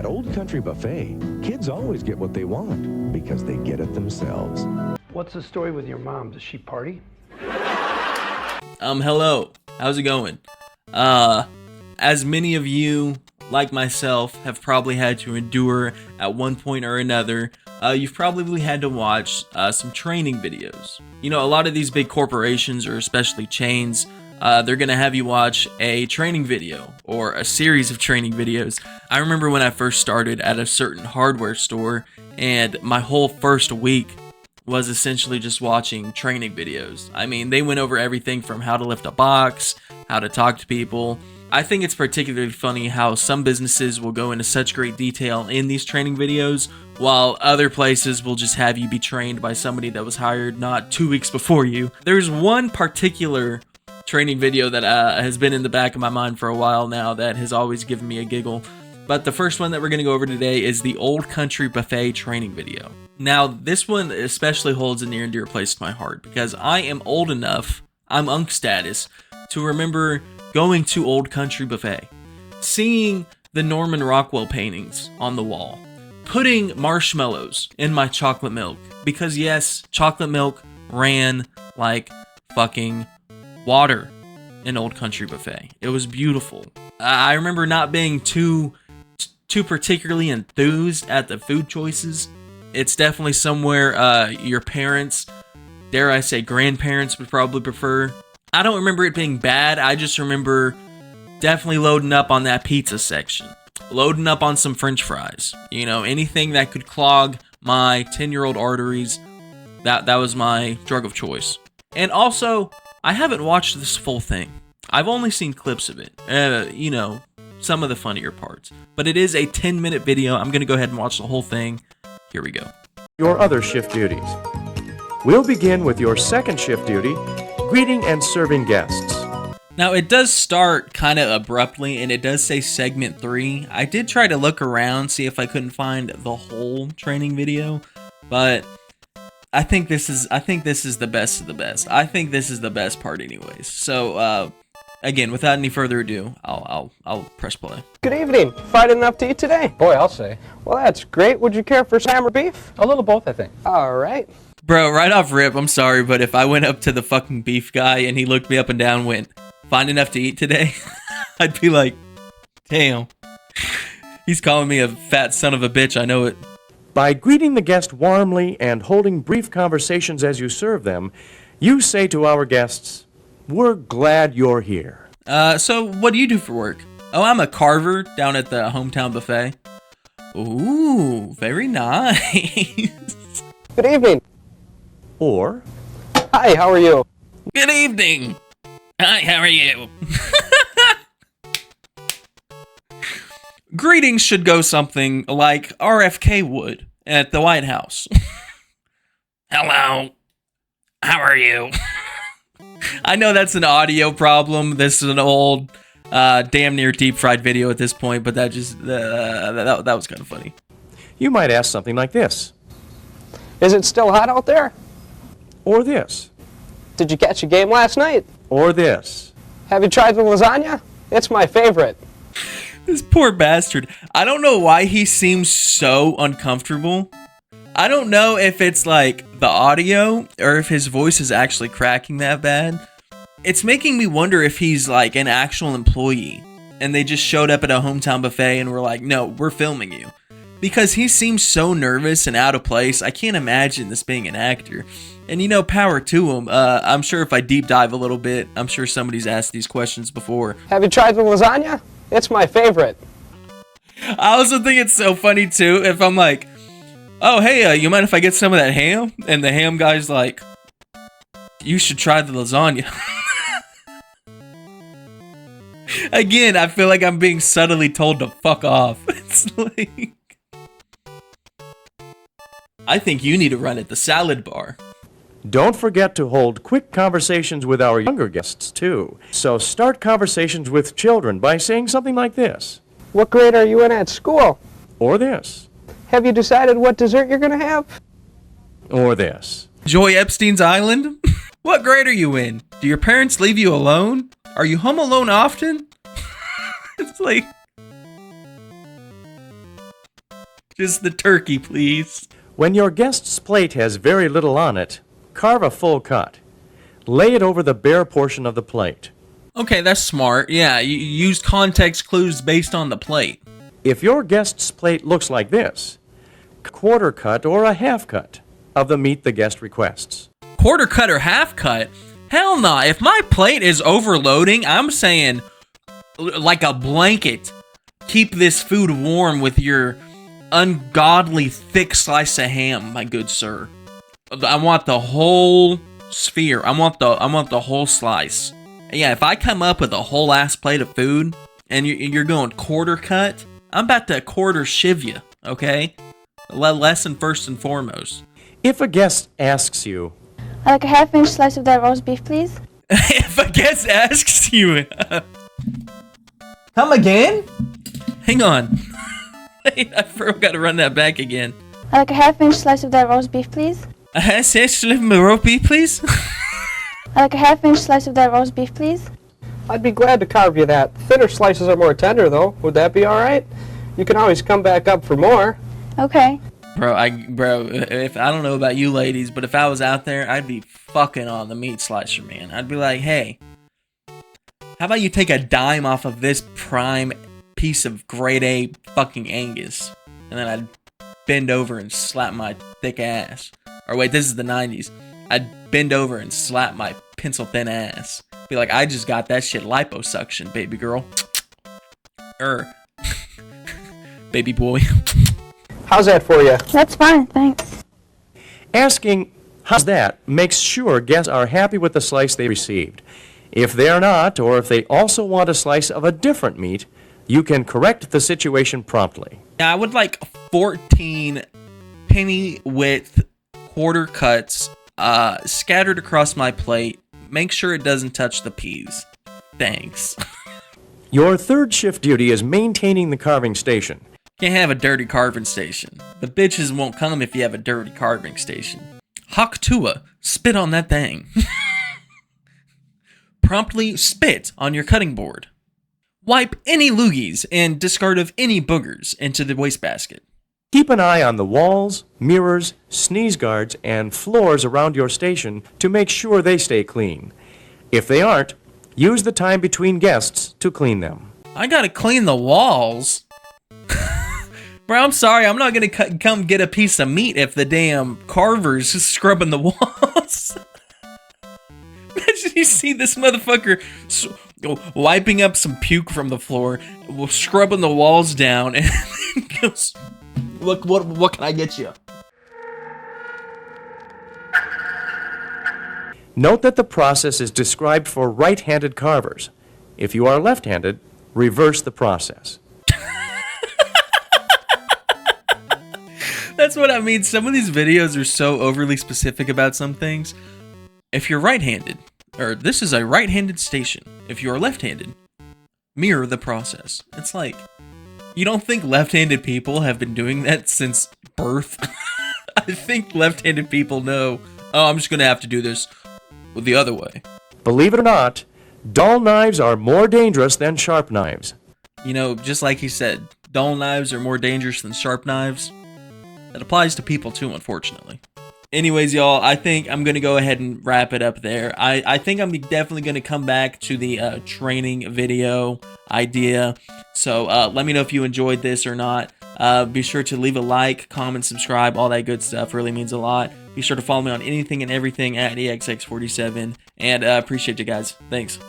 At Old Country Buffet, kids always get what they want because they get it themselves. What's the story with your mom? Does she party? Hello. How's it going? As many of you, like myself, have probably had to endure at one point or another, you've probably had to watch some training videos. You know, a lot of these big corporations, or especially chains, they're gonna have you watch a training video or a series of training videos. I remember when I first started at a certain hardware store, and my whole first week was essentially just watching training videos. I mean, they went over everything from how to lift a box, how to talk to people. I think it's particularly funny how some businesses will go into such great detail in these training videos, while other places will just have you be trained by somebody that was hired not 2 weeks before you. There's one particular training video that has been in the back of my mind for a while now that has always given me a giggle. But the first one that we're going to go over today is the Old Country Buffet training video. Now, this one especially holds a near and dear place to my heart because I am old enough, I'm Unc status, to remember going to Old Country Buffet, seeing the Norman Rockwell paintings on the wall, putting marshmallows in my chocolate milk, because yes, chocolate milk ran like fucking water in Old Country Buffet. It was beautiful. I remember not being too particularly enthused at the food choices. It's definitely somewhere your parents, dare I say grandparents, would probably prefer. I don't remember it being bad. I just remember definitely loading up on that pizza section, loading up on some french fries, you know, anything that could clog my 10-year-old arteries. That was my drug of choice. And also, I haven't watched this full thing. I've only seen clips of it, you know, some of the funnier parts. But it is a 10-minute video. I'm going to go ahead and watch the whole thing. Here we go. Your other shift duties. We'll begin with your second shift duty, greeting and serving guests. Now, it does start kind of abruptly, and it does say segment 3. I did try to look around, see if I couldn't find the whole training video, but I think this is the best of the best. I think this is the best part anyways. So, again, without any further ado, I'll press play. Good evening. Fried enough to eat today? Boy, I'll say. Well, that's great. Would you care for some ham or beef? A little both, I think. All right. Bro, right off rip, I'm sorry, but if I went up to the fucking beef guy and he looked me up and down and went, "Find enough to eat today?" I'd be like, damn. He's calling me a fat son of a bitch, I know it. By greeting the guest warmly and holding brief conversations as you serve them, you say to our guests, "We're glad you're here." So what do you do for work? Oh, I'm a carver down at the Hometown Buffet. Ooh, very nice. Good evening. Or, Hi, how are you? Good evening. Hi, how are you? Greetings should go something like RFK would at the White House. Hello. How are you? I know that's an audio problem. This is an old, damn near deep fried video at this point, but that just, that was kind of funny. you might ask something like this. Is it still hot out there? Or this. Did you catch a game last night? Or this. Have you tried the lasagna? It's my favorite. This poor bastard. I don't know why he seems so uncomfortable. I don't know if it's like the audio or if his voice is actually cracking that bad. It's making me wonder if he's like an actual employee and they just showed up at a Hometown Buffet and were like, "No, we're filming you." Because he seems so nervous and out of place. I can't imagine this being an actor. And you know, power to him. I'm sure if I deep dive a little bit, I'm sure somebody's asked these questions before. Have you tried the lasagna? It's my favorite. I also think it's so funny too if I'm like, "Oh, hey, you mind if I get some of that ham?" And the ham guy's like, "You should try the lasagna." Again, I feel like I'm being subtly told to fuck off. It's like, I think you need to run at the salad bar. Don't forget to hold quick conversations with our younger guests, too. So start conversations with children by saying something like this. What grade are you in at school? Or this. Have you decided what dessert you're going to have? Or this. Joy Epstein's Island? What grade are you in? Do your parents leave you alone? Are you home alone often? It's like, Just the turkey, please. When your guest's plate has very little on it, carve a full cut. Lay it over the bare portion of the plate. Okay, that's smart. Yeah, you used context clues based on the plate. If your guest's plate looks like this, quarter cut or a half cut of the meat the guest requests. Quarter cut or half cut? Hell nah. If my plate is overloading, I'm saying like a blanket. Keep this food warm with your ungodly thick slice of ham, my good sir. I want the whole sphere. I want the whole slice. Yeah, if I come up with a whole ass plate of food and you're going quarter cut, I'm about to quarter shiv you, okay? Lesson first and foremost. If a guest asks you, I'd like a half-inch slice of that roast beef, please. If a guest asks you, come again? Hang on. Wait, I forgot to run that back again. I'd like a half-inch slice of that roast beef, please. Please? I'd like a half-inch slice of that roast beef, please. I'd be glad to carve you that. Thinner slices are more tender, though. Would that be all right? You can always come back up for more. Okay. Bro, if I don't know about you ladies, but if I was out there, I'd be fucking on the meat slicer, man. I'd be like, hey, how about you take a dime off of this prime piece of grade A fucking Angus, and then I'd bend over and slap my thick ass. Or wait, this is the 90s. I'd bend over and slap my pencil thin ass. Be like, I just got that shit liposuction, baby girl. Baby boy. How's that for you? That's fine, thanks. asking how's that makes sure guests are happy with the slice they received. If they're not, or if they also want a slice of a different meat, you can correct the situation promptly. I would like 14 penny width quarter cuts scattered across my plate. Make sure it doesn't touch the peas. Thanks. Your third shift duty is maintaining the carving station. Can't have a dirty carving station. The bitches won't come if you have a dirty carving station. Hawk Tua, spit on that thing. Promptly spit on your cutting board. Wipe any loogies and discard of any boogers into the wastebasket. Keep an eye on the walls, mirrors, sneeze guards, and floors around your station to make sure they stay clean. If they aren't, use the time between guests to clean them. I gotta clean the walls? Bro, I'm sorry, I'm not gonna come get a piece of meat if the damn carver's scrubbing the walls. Imagine you see this motherfucker wiping up some puke from the floor, scrubbing the walls down, and then goes, "Look, what can I get you?" Note that the process is described for right-handed carvers. If you are left-handed, reverse the process. That's what I mean. Some of these videos are so overly specific about some things. If you're right-handed, or this is a right-handed station. If you're left-handed, mirror the process. It's like, you don't think left-handed people have been doing that since birth? I think left-handed people know, oh, I'm just gonna have to do this the other way. Believe it or not, dull knives are more dangerous than sharp knives. You know, just like he said, dull knives are more dangerous than sharp knives. That applies to people too, unfortunately. Anyways, y'all, I think I'm going to go ahead and wrap it up there. I think I'm definitely going to come back to the training video idea. So let me know if you enjoyed this or not. Be sure to leave a like, comment, subscribe, all that good stuff. Really means a lot. Be sure to follow me on anything and everything at EXX47. And appreciate you guys. Thanks.